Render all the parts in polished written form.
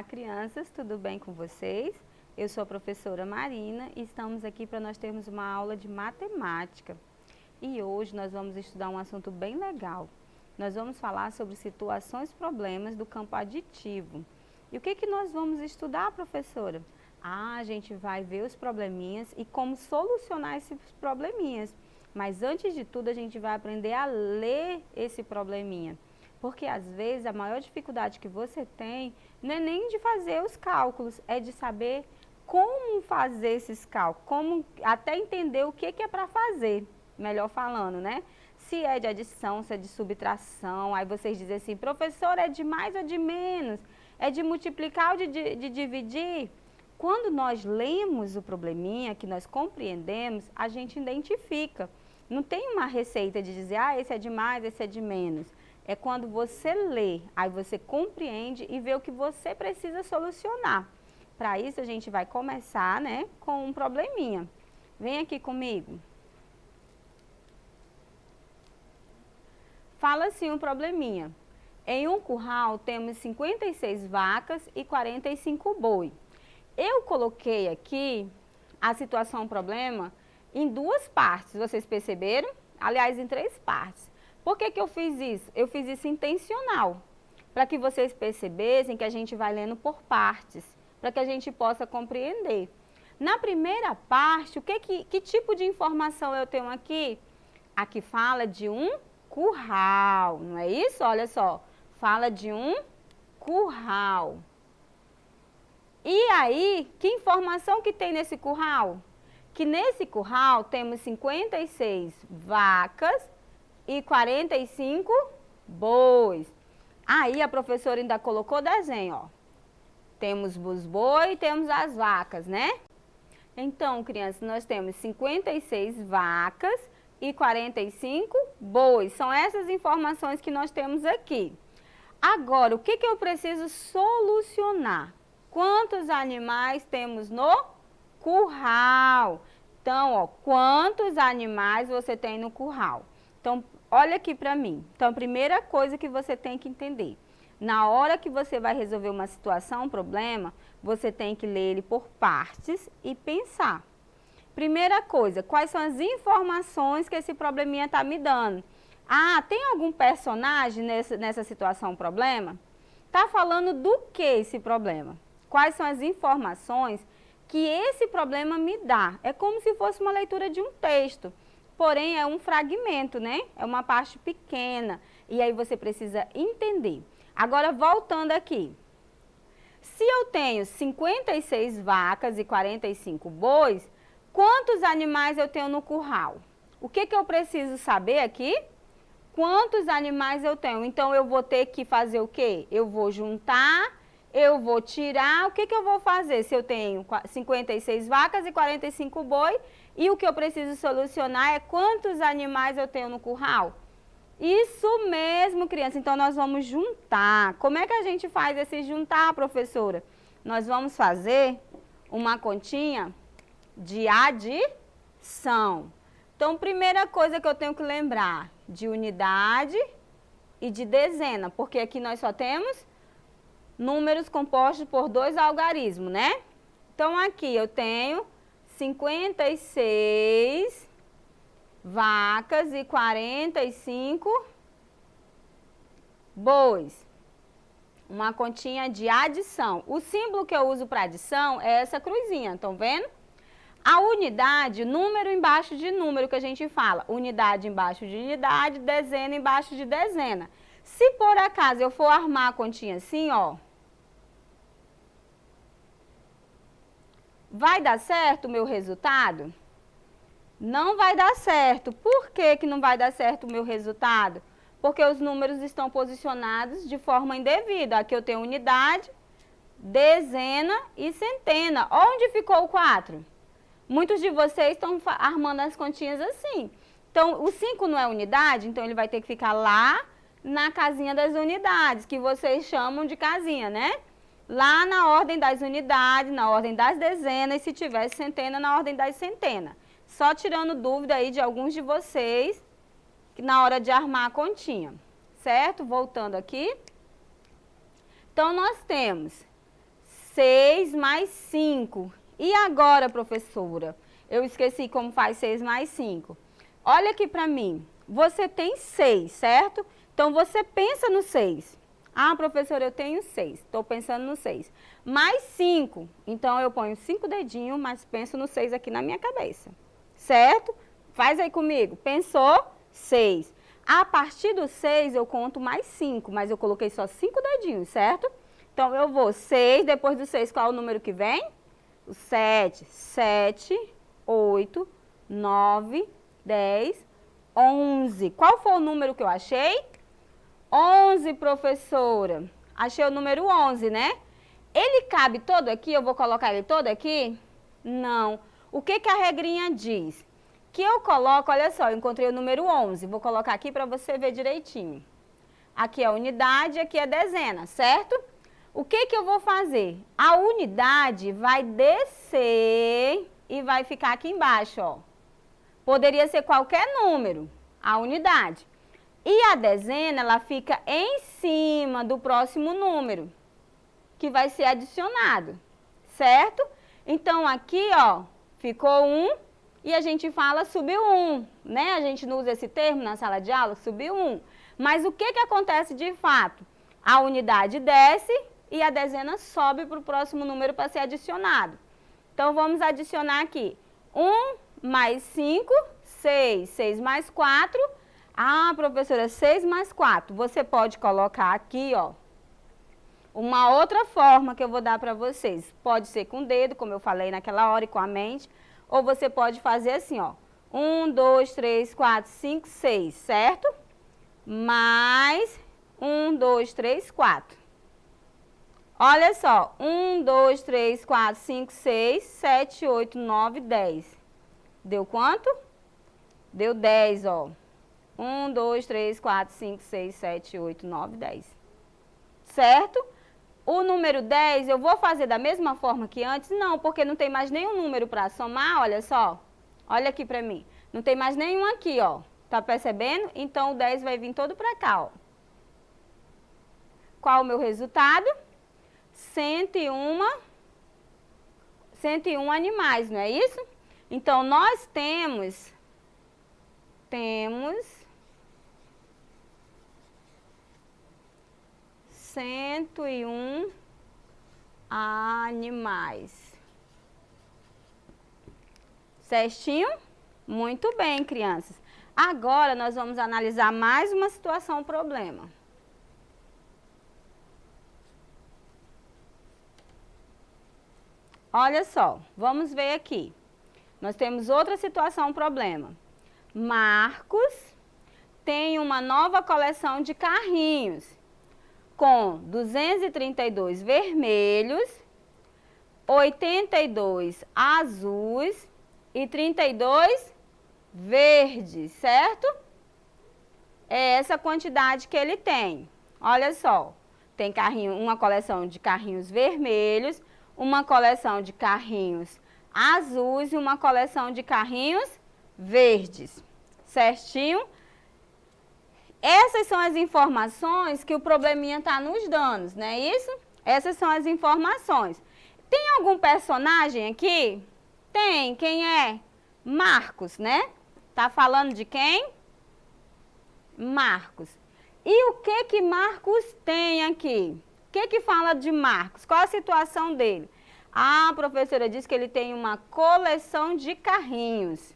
Olá, crianças, tudo bem com vocês? Eu sou a professora Marina e estamos aqui para nós termos uma aula de matemática. E hoje nós vamos estudar um assunto bem legal. Nós vamos falar sobre situações e problemas do campo aditivo. E o que nós vamos estudar, professora? A gente vai ver os probleminhas e como solucionar esses probleminhas. Mas antes de tudo, a gente vai aprender a ler esse probleminha. Porque às vezes a maior dificuldade que você tem não é nem de fazer os cálculos, é de saber como fazer esses cálculos, como até entender o que é para fazer, melhor falando, né? Se é de adição, se é de subtração, aí vocês dizem assim, professor, é de mais ou de menos? É de multiplicar ou de dividir? Quando nós lemos o probleminha, que nós compreendemos, a gente identifica. Não tem uma receita de dizer, esse é de mais, esse é de menos. É quando você lê, aí você compreende e vê o que você precisa solucionar. Para isso, a gente vai começar, né, com um probleminha. Vem aqui comigo. Fala assim um probleminha. Em um curral temos 56 vacas e 45 boi. Eu coloquei aqui a situação problema em duas partes, vocês perceberam? Aliás, em três partes. Por que eu fiz isso? Eu fiz isso intencional, para que vocês percebessem que a gente vai lendo por partes, para que a gente possa compreender. Na primeira parte, que tipo de informação eu tenho aqui? Aqui fala de um curral, não é isso? Olha só, fala de um curral. E aí, que informação que tem nesse curral? Que nesse curral temos 56 vacas e 45 bois. Aí a professora ainda colocou desenho, ó. Temos os bois e temos as vacas, né? Então, crianças, nós temos 56 vacas e 45 bois. São essas informações que nós temos aqui. Agora, o que eu preciso solucionar? Quantos animais temos no curral? Então, ó, quantos animais você tem no curral? Então, olha aqui para mim. Então, a primeira coisa que você tem que entender, na hora que você vai resolver uma situação, um problema, você tem que ler ele por partes e pensar. Primeira coisa, quais são as informações que esse probleminha está me dando? Tem algum personagem nessa situação, problema? Está falando do que esse problema? Quais são as informações que esse problema me dá? É como se fosse uma leitura de um texto. Porém, é um fragmento, né? É uma parte pequena. E aí você precisa entender. Agora, voltando aqui. Se eu tenho 56 vacas e 45 bois, quantos animais eu tenho no curral? O que eu preciso saber aqui? Quantos animais eu tenho? Então, eu vou ter que fazer o quê? Eu vou juntar, eu vou tirar. O que eu vou fazer se eu tenho 56 vacas e 45 boi? E o que eu preciso solucionar é quantos animais eu tenho no curral? Isso mesmo, criança. Então, nós vamos juntar. Como é que a gente faz esse juntar, professora? Nós vamos fazer uma continha de adição. Então, primeira coisa que eu tenho que lembrar, de unidade e de dezena, porque aqui nós só temos números compostos por dois algarismos, né? Então, aqui eu tenho 56 vacas e 45 bois. Uma continha de adição. O símbolo que eu uso para adição é essa cruzinha, estão vendo? A unidade, número embaixo de número que a gente fala. Unidade embaixo de unidade, dezena embaixo de dezena. Se por acaso eu for armar a continha assim, ó. Vai dar certo o meu resultado? Não vai dar certo. Por que não vai dar certo o meu resultado? Porque os números estão posicionados de forma indevida. Aqui eu tenho unidade, dezena e centena. Onde ficou o 4? Muitos de vocês estão armando as continhas assim. Então, o 5 não é unidade, então ele vai ter que ficar lá na casinha das unidades, que vocês chamam de casinha, né? Lá na ordem das unidades, na ordem das dezenas, e se tivesse centena, na ordem das centenas. Só tirando dúvida aí de alguns de vocês, na hora de armar a continha, certo? Voltando aqui. Então, nós temos 6 mais 5. E agora, professora? Eu esqueci como faz 6 mais 5. Olha aqui para mim. Você tem 6, certo? Então, você pensa no 6. Ah, professora, eu tenho 6. Estou pensando no 6. Mais 5. Então, eu ponho 5 dedinhos, mas penso no 6 aqui na minha cabeça. Certo? Faz aí comigo. Pensou? 6. A partir do 6, eu conto mais 5, mas eu coloquei só 5 dedinhos, certo? Então, eu vou 6, depois do 6, qual é o número que vem? O 7. 7, 8, 9, 10, 11. Qual foi o número que eu achei? 11, professora. Achei o número 11, né? Ele cabe todo aqui? Eu vou colocar ele todo aqui? Não. O que a regrinha diz? Que eu coloco, olha só, eu encontrei o número 11. Vou colocar aqui para você ver direitinho. Aqui é a unidade, aqui é a dezena, certo? O que eu vou fazer? A unidade vai descer e vai ficar aqui embaixo, ó. Poderia ser qualquer número, a unidade. E a dezena, ela fica em cima do próximo número, que vai ser adicionado, certo? Então, aqui, ó, ficou 1 e a gente fala subiu 1, né? A gente não usa esse termo na sala de aula, subiu 1. Mas o que acontece de fato? A unidade desce e a dezena sobe para o próximo número para ser adicionado. Então, vamos adicionar aqui. 1 mais 5, 6. 6 mais 4. Ah, professora, 6 mais 4. Você pode colocar aqui, ó, uma outra forma que eu vou dar para vocês. Pode ser com o dedo, como eu falei naquela hora, e com a mente. Ou você pode fazer assim, ó. 1, 2, 3, 4, 5, 6, certo? Mais 1, 2, 3, 4. Olha só. 1, 2, 3, 4, 5, 6, 7, 8, 9, 10. Deu quanto? Deu 10, ó. 1, 2, 3, 4, 5, 6, 7, 8, 9, 10. Certo? O número 10, eu vou fazer da mesma forma que antes? Não, porque não tem mais nenhum número para somar, olha só. Olha aqui para mim. Não tem mais nenhum aqui, ó. Tá percebendo? Então, o 10 vai vir todo para cá, ó. Qual o meu resultado? 101 animais, não é isso? Então, nós temos 101 animais. Certinho? Muito bem, crianças. Agora, nós vamos analisar mais uma situação, problema. Olha só, vamos ver aqui. Nós temos outra situação, problema. Marcos tem uma nova coleção de carrinhos com 232 vermelhos, 82 azuis e 32 verdes, certo? É essa quantidade que ele tem. Olha só, tem uma coleção de carrinhos vermelhos, uma coleção de carrinhos azuis e uma coleção de carrinhos verdes, certinho? Essas são as informações que o probleminha está nos dando, não é isso? Essas são as informações. Tem algum personagem aqui? Tem. Quem é? Marcos, né? Tá falando de quem? Marcos. E o que Marcos tem aqui? O que fala de Marcos? Qual a situação dele? Ah, a professora disse que ele tem uma coleção de carrinhos.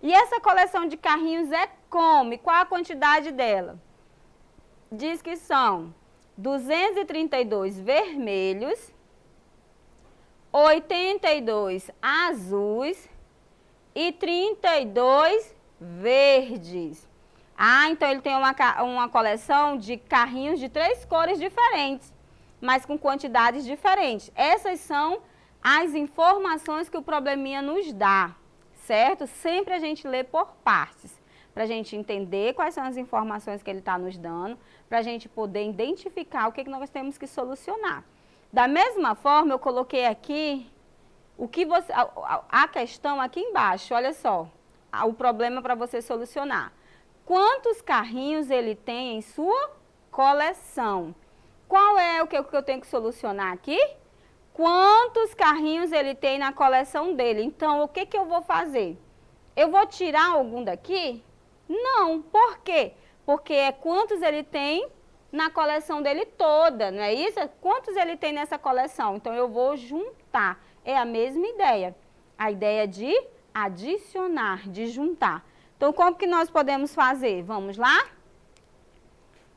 E essa coleção de carrinhos é como? E qual a quantidade dela? Diz que são 232 vermelhos, 82 azuis e 32 verdes. Ah, então ele tem uma coleção de carrinhos de 3 cores diferentes, mas com quantidades diferentes. Essas são as informações que o probleminha nos dá, certo? Sempre a gente lê por partes, para a gente entender quais são as informações que ele está nos dando, para a gente poder identificar o que nós temos que solucionar. Da mesma forma, eu coloquei aqui a questão aqui embaixo, olha só, o problema para você solucionar. Quantos carrinhos ele tem em sua coleção? Qual é o que eu tenho que solucionar aqui? quantos carrinhos ele tem na coleção dele. Então, o que que eu vou fazer? Eu vou tirar algum daqui? Não. Por quê? Porque é quantos ele tem na coleção dele toda, não é isso? Quantos ele tem nessa coleção? Então, eu vou juntar. É a mesma ideia. A ideia de adicionar, de juntar. Então, como que nós podemos fazer? Vamos lá?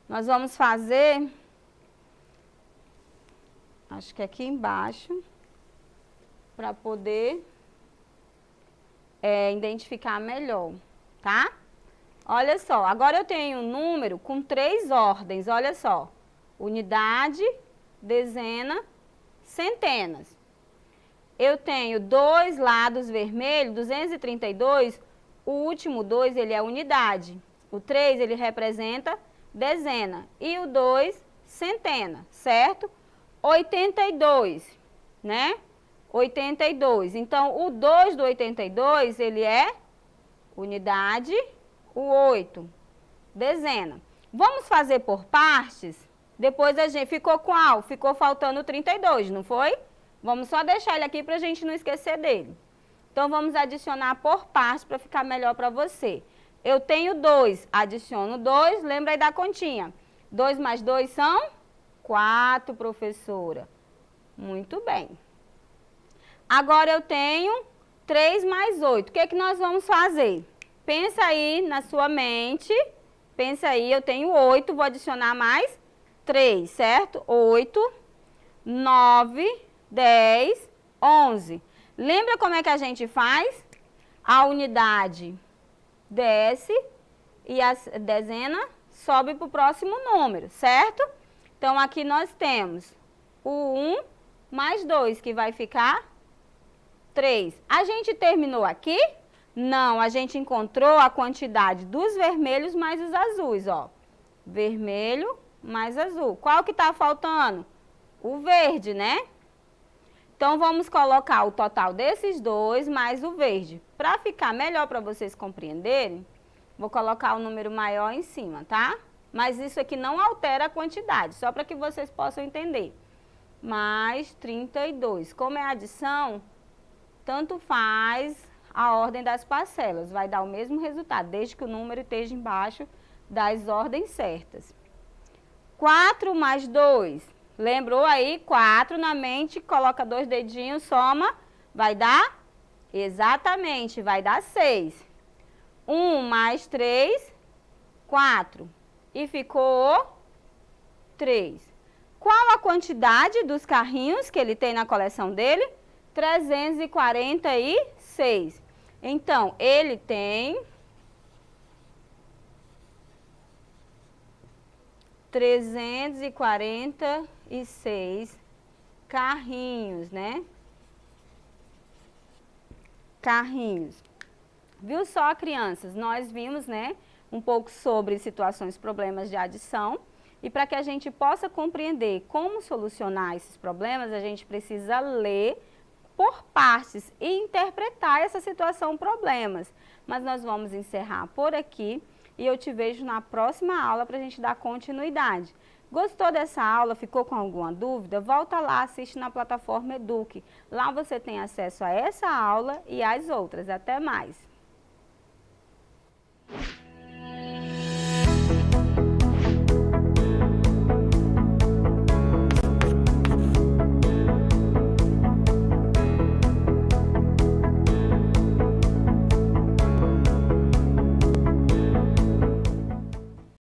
Nós vamos fazer, acho que aqui embaixo, para poder identificar melhor, tá? Olha só, agora eu tenho um número com 3 ordens, olha só. Unidade, dezena, centenas. Eu tenho 2 lados vermelhos, 232, o último 2 ele é unidade. O 3 ele representa dezena e o 2 centena, certo? 82, né? 82. Então, o 2 do 82, ele é unidade, o 8, dezena. Vamos fazer por partes? Depois a gente ficou qual? Ficou faltando 32, não foi? Vamos só deixar ele aqui para a gente não esquecer dele. Então, vamos adicionar por partes para ficar melhor para você. Eu tenho 2, adiciono 2, lembra aí da continha. 2 mais 2 são 4, professora. Muito bem. Agora eu tenho 3 mais 8. O que é que nós vamos fazer? Pensa aí na sua mente. Pensa aí, eu tenho 8, vou adicionar mais 3, certo? 8, 9, 10, 11. Lembra como é que a gente faz? A unidade desce e a dezena sobe para o próximo número, certo? Então, aqui nós temos o 1 mais 2, que vai ficar 3. A gente terminou aqui? Não, a gente encontrou a quantidade dos vermelhos mais os azuis, ó. Vermelho mais azul. Qual que está faltando? O verde, né? Então, vamos colocar o total desses dois mais o verde. Para ficar melhor para vocês compreenderem, vou colocar o número maior em cima, tá? Mas isso aqui não altera a quantidade, só para que vocês possam entender. Mais 32. Como é adição, tanto faz a ordem das parcelas. Vai dar o mesmo resultado, desde que o número esteja embaixo das ordens certas. 4 mais 2. Lembrou aí? 4 na mente, coloca 2 dedinhos, soma, vai dar? Exatamente, vai dar 6. 1 mais 3, 4. E ficou 3. Qual a quantidade dos carrinhos que ele tem na coleção dele? 346. Então, ele tem 346 carrinhos, né? Carrinhos. Viu só, crianças? Nós vimos, né, um pouco sobre situações, problemas de adição. E para que a gente possa compreender como solucionar esses problemas, a gente precisa ler por partes e interpretar essa situação, problemas. Mas nós vamos encerrar por aqui e eu te vejo na próxima aula para a gente dar continuidade. Gostou dessa aula? Ficou com alguma dúvida? Volta lá, assiste na plataforma Eduque. Lá você tem acesso a essa aula e às outras. Até mais!